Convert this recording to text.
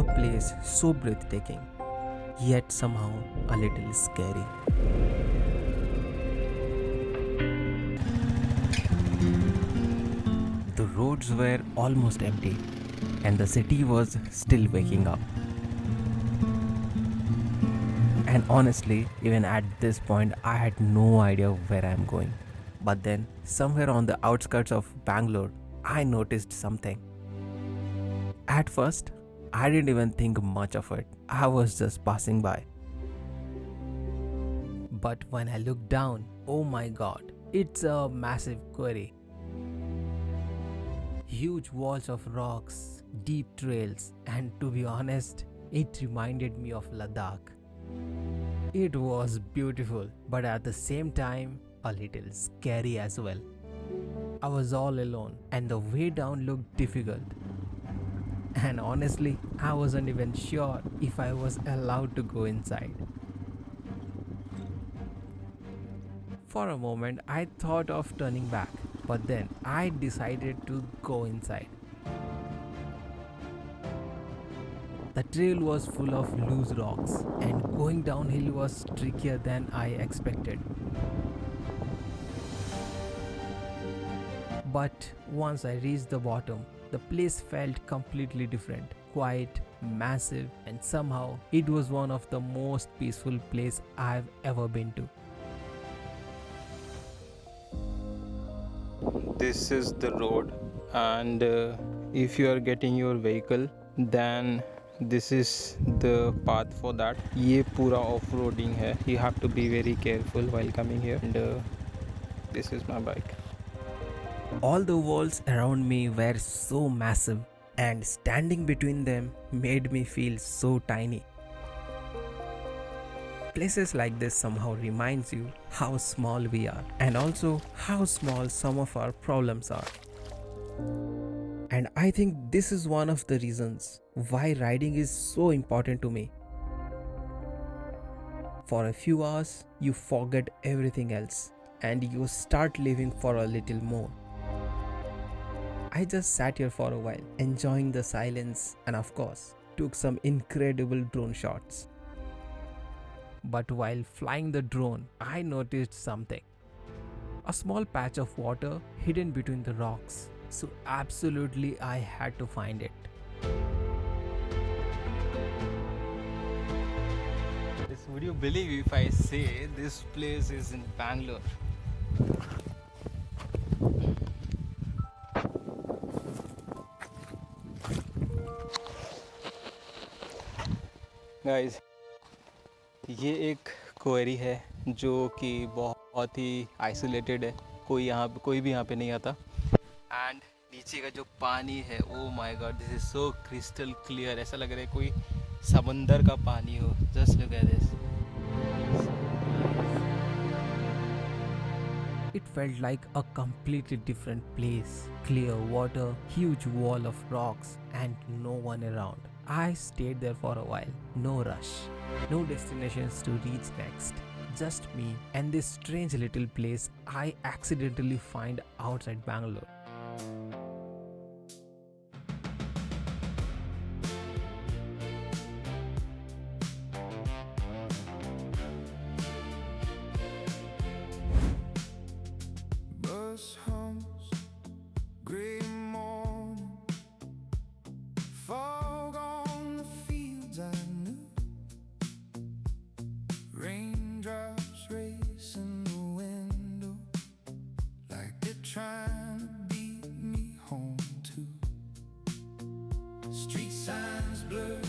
A place so breathtaking, yet somehow a little scary. The roads were almost empty, and the city was still waking up. And honestly, even at this point, I had no idea where I'm going. But then, somewhere on the outskirts of Bangalore, I noticed something. At first, I didn't even think much of it. I was just passing by. But when I looked down, oh my god, it's a massive quarry. Huge walls of rocks, deep trails, and to be honest, it reminded me of Ladakh. It was beautiful, but at the same time, a little scary as well. I was all alone, and the way down looked difficult. And honestly, I wasn't even sure if I was allowed to go inside. For a moment, I thought of turning back, but then I decided to go inside. The trail was full of loose rocks, and going downhill was trickier than I expected. But once I reached the bottom, the place felt completely different, quiet, massive, and somehow it was one of the most peaceful places I've ever been to. This is the road, and if you are getting your vehicle, then this is the path for that. ये पूरा off-roading है. You have to be very careful while coming here. And this is my bike. All the walls around me were so massive, and standing between them made me feel so tiny. Places like this somehow reminds you how small we are, and also how small some of our problems are. And I think this is one of the reasons why riding is so important to me. For a few hours, you forget everything else and you start living for a little more. I just sat here for a while, enjoying the silence, and of course, took some incredible drone shots. But while flying the drone, I noticed something. A small patch of water hidden between the rocks. So absolutely I had to find it. Would you believe if I say this place is in Bangalore? Guys, ये एक query है जो कि बहुत ही isolated है. कोई भी यहाँ पे नहीं आता. एंड नीचे का जो पानी है, oh my God, this is so crystal clear. ऐसा लग रहा है कोई समंदर का पानी हो. Just look at this. It felt like a completely different place. Clear water, huge wall of rocks, and no one around. I stayed there for a while. No rush. No destinations to reach next. Just me and this strange little place I accidentally find outside Bangalore. Bus hums, gray morning, fog on the fields I knew, raindrops race in the window like they're trying to beat me home too. Street signs blur